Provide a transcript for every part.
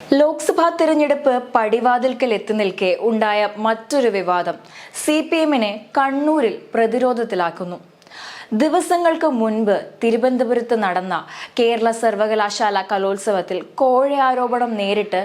ലോക്സഭാ തിരഞ്ഞെടുപ്പ് പടിവാതിൽക്കൽ എത്തി നിൽക്കെ ഉണ്ടായ മറ്റൊരു വിവാദം CPM-നെ കണ്ണൂരിൽ പ്രതിരോധത്തിലാക്കുന്നു. ദിവസങ്ങൾക്ക് മുൻപ് തിരുവനന്തപുരത്ത് നടന്ന കേരള സർവകലാശാല കലോത്സവത്തിൽ കോഴ ആരോപണം നേരിട്ട്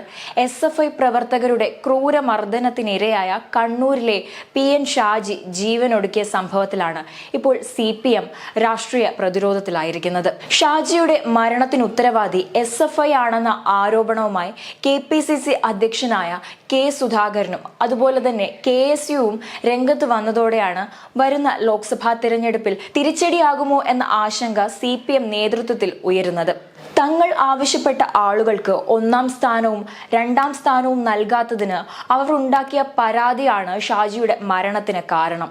SFI പ്രവർത്തകരുടെ ക്രൂരമർദ്ദനത്തിനിരയായ കണ്ണൂരിലെ PN ഷാജി ജീവനൊടുക്കിയ സംഭവത്തിലാണ് ഇപ്പോൾ CPM രാഷ്ട്രീയ പ്രതിരോധത്തിലായിരിക്കുന്നത്. ഷാജിയുടെ മരണത്തിന് ഉത്തരവാദി SFI ആണെന്ന ആരോപണവുമായി KPCC അധ്യക്ഷനായ K സുധാകരനും അതുപോലെ തന്നെ KSUവും രംഗത്ത് വന്നതോടെയാണ് വരുന്ന ലോക്സഭാ തിരഞ്ഞെടുപ്പിൽ തിരിച്ചടിയാകുമോ എന്ന ആശങ്ക CPM നേതൃത്വത്തിൽ ഉയരുന്നത്. തങ്ങൾ ആവശ്യപ്പെട്ട ആളുകൾക്ക് ഒന്നാം സ്ഥാനവും രണ്ടാം സ്ഥാനവും നൽകാത്തതിന് അവർ ഉണ്ടാക്കിയ പരാതിയാണ് ഷാജിയുടെ മരണത്തിന് കാരണം.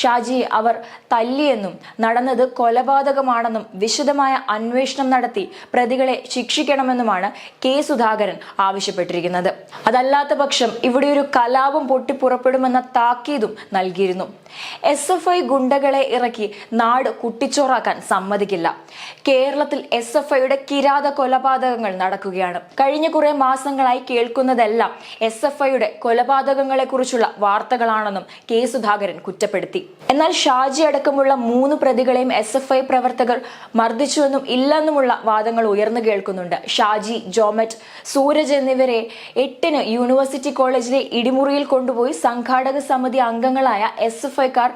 ഷാജിയെ അവർ തല്ലിയെന്നും നടന്നത് കൊലപാതകമാണെന്നും വിശദമായ അന്വേഷണം നടത്തി പ്രതികളെ ശിക്ഷിക്കണമെന്നുമാണ് K സുധാകരൻ ആവശ്യപ്പെട്ടിരിക്കുന്നത്. അതല്ലാത്ത പക്ഷം ഇവിടെ ഒരു കലാപം പൊട്ടിപ്പുറപ്പെടുമെന്ന താക്കീതും നൽകിയിരുന്നു. SFI ഗുണ്ടകളെ ഇറക്കി നാട് കുട്ടിച്ചോറാക്കാൻ സമ്മതിക്കില്ല. കേരളത്തിൽ SFIയുടെ കിരാത കൊലപാതകങ്ങൾ നടക്കുകയാണ്. കഴിഞ്ഞ കുറെ മാസങ്ങളായി കേൾക്കുന്നതെല്ലാം SFIയുടെ കൊലപാതകങ്ങളെ കുറിച്ചുള്ള വാർത്തകളാണെന്നും K സുധാകരൻ കുറ്റപ്പെടുത്തി. എന്നാൽ ഷാജി അടക്കമുള്ള 3 പ്രതികളെയും SFI പ്രവർത്തകർ മർദ്ദിച്ചുവെന്നും ഇല്ലെന്നുമുള്ള വാദങ്ങൾ ഉയർന്നു കേൾക്കുന്നുണ്ട്. ഷാജി, ജോമറ്റ്, സൂരജ് എന്നിവരെ 8-ന് യൂണിവേഴ്സിറ്റി കോളേജിലെ ഇടിമുറിയിൽ കൊണ്ടുപോയി സംഘാടക സമിതി അംഗങ്ങളായ SFIക്കാർ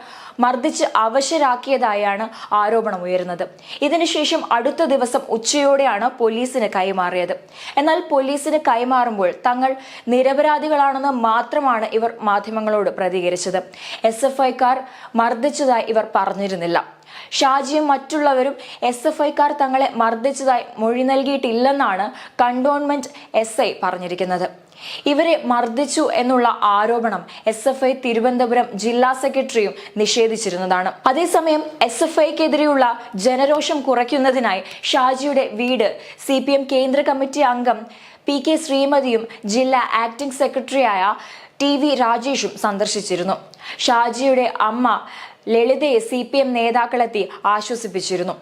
മർദ്ദിച്ച് അവശരാക്കിയതായാണ് ആരോപണം ഉയരുന്നത്. ഇതിനുശേഷം അടുത്ത ദിവസം ഉച്ചയോടെയാണ് പോലീസിന് കൈമാറിയത്. എന്നാൽ പോലീസിന് കൈമാറുമ്പോൾ തങ്ങൾ നിരപരാധികളാണെന്ന് മാത്രമാണ് ഇവർ മാധ്യമങ്ങളോട് പ്രതികരിച്ചത്. SFIക്കാർ മർദ്ദിച്ചതായി ഇവർ പറഞ്ഞിരുന്നില്ല. ഷാജിയും മറ്റുള്ളവരും SFIക്കാർ തങ്ങളെ മർദ്ദിച്ചതായി മൊഴി നൽകിയിട്ടില്ലെന്നാണ് കണ്ടോൺമെന്റ് SI പറഞ്ഞിരിക്കുന്നത്. ഇവരെ മർദ്ദിച്ചു എന്നുള്ള ആരോപണം SFI തിരുവനന്തപുരം ജില്ലാ സെക്രട്ടറിയും നിഷേധിച്ചിരുന്നതാണ്. അതേസമയം SFIക്കെതിരെയുള്ള ജനരോഷം കുറയ്ക്കുന്നതിനായി ഷാജിയുടെ വീട് CPM കേന്ദ്ര കമ്മിറ്റി അംഗം PK ശ്രീമതിയും ജില്ലാ ആക്ടിംഗ് സെക്രട്ടറിയായ TV രാജേഷും സന്ദർശിച്ചിരുന്നു. ഷാജിയുടെ അമ്മ ലളിതയെ CPM നേതാക്കളെത്തി ആശ്വസിപ്പിച്ചിരുന്നു.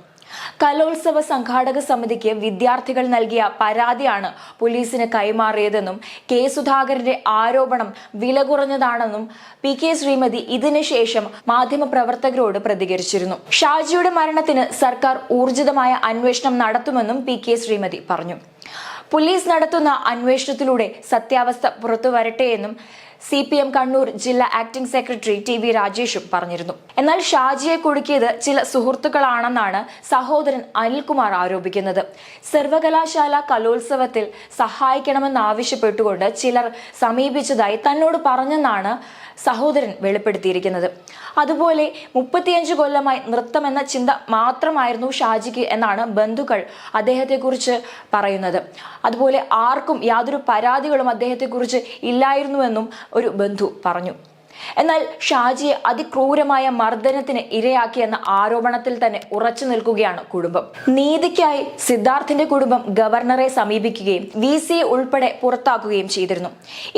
കലോത്സവ സംഘാടക സമിതിക്ക് വിദ്യാർത്ഥികൾ നൽകിയ പരാതിയാണ് പോലീസിന് കൈമാറിയതെന്നും K സുധാകരന്റെ ആരോപണം വില കുറഞ്ഞതാണെന്നും PK ശ്രീമതി ഇതിനുശേഷം മാധ്യമപ്രവർത്തകരോട് പ്രതികരിച്ചിരുന്നു. ഷാജിയുടെ മരണത്തിന് സർക്കാർ ഊർജിതമായ അന്വേഷണം നടത്തുമെന്നും PK ശ്രീമതി പറഞ്ഞു. പോലീസ് നടത്തുന്ന അന്വേഷണത്തിലൂടെ സത്യാവസ്ഥ പുറത്തു വരട്ടെയെന്നും CPM കണ്ണൂർ ജില്ലാ ആക്ടിംഗ് സെക്രട്ടറി TV രാജേഷും പറഞ്ഞിരുന്നു. എന്നാൽ ഷാജിയെ കുടുക്കിയത് ചില സുഹൃത്തുക്കളാണെന്നാണ് സഹോദരൻ അനിൽകുമാർ ആരോപിക്കുന്നത്. സർവകലാശാല കലോത്സവത്തിൽ സഹായിക്കണമെന്നാവശ്യപ്പെട്ടുകൊണ്ട് ചിലർ സമീപിച്ചതായി തന്നോട് പറഞ്ഞെന്നാണ് സഹോദരൻ വെളിപ്പെടുത്തിയിരിക്കുന്നത്. അതുപോലെ 35 കൊല്ലമായി നൃത്തമെന്ന ചിന്ത മാത്രമായിരുന്നു ഷാജിക്ക് എന്നാണ് ബന്ധുക്കൾ അദ്ദേഹത്തെക്കുറിച്ച് പറയുന്നത്. അതുപോലെ ആർക്കും യാതൊരു പരാതികളും അദ്ദേഹത്തെക്കുറിച്ച് ഇല്ലായിരുന്നുവെന്നും ഒരു ബന്ധു പറഞ്ഞു. എന്നാൽ ഷാജിയെ അതിക്രൂരമായ മർദ്ദനത്തിന് ഇരയാക്കിയെന്ന ആരോപണത്തിൽ തന്നെ ഉറച്ചു നിൽക്കുകയാണ് കുടുംബം. നീതിക്കായി സിദ്ധാർത്ഥിന്റെ കുടുംബം ഗവർണറെ സമീപിക്കുകയും VC ഉൾപ്പെടെ പുറത്താക്കുകയും ചെയ്തിരുന്നു.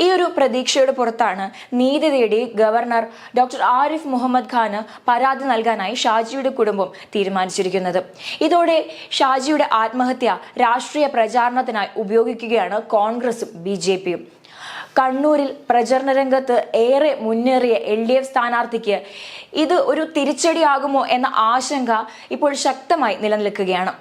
ഈ ഒരു പ്രതീക്ഷയുടെ പുറത്താണ് നീതി തേടി ഗവർണർ ഡോക്ടർ ആരിഫ് മുഹമ്മദ് ഖാന് പരാതി നൽകാനായി ഷാജിയുടെ കുടുംബം തീരുമാനിച്ചിരിക്കുന്നത്. ഇതോടെ ഷാജിയുടെ ആത്മഹത്യ രാഷ്ട്രീയ പ്രചാരണത്തിനായി ഉപയോഗിക്കുകയാണ് കോൺഗ്രസും BJPയും. കണ്ണൂരിൽ പ്രചരണ രംഗത്ത് ഏറെ മുന്നേറിയ LDF സ്ഥാനാർത്ഥിക്ക് ഇത് ഒരു തിരിച്ചടിയാകുമോ എന്ന ആശങ്ക ഇപ്പോൾ ശക്തമായി നിലനിൽക്കുകയാണ്.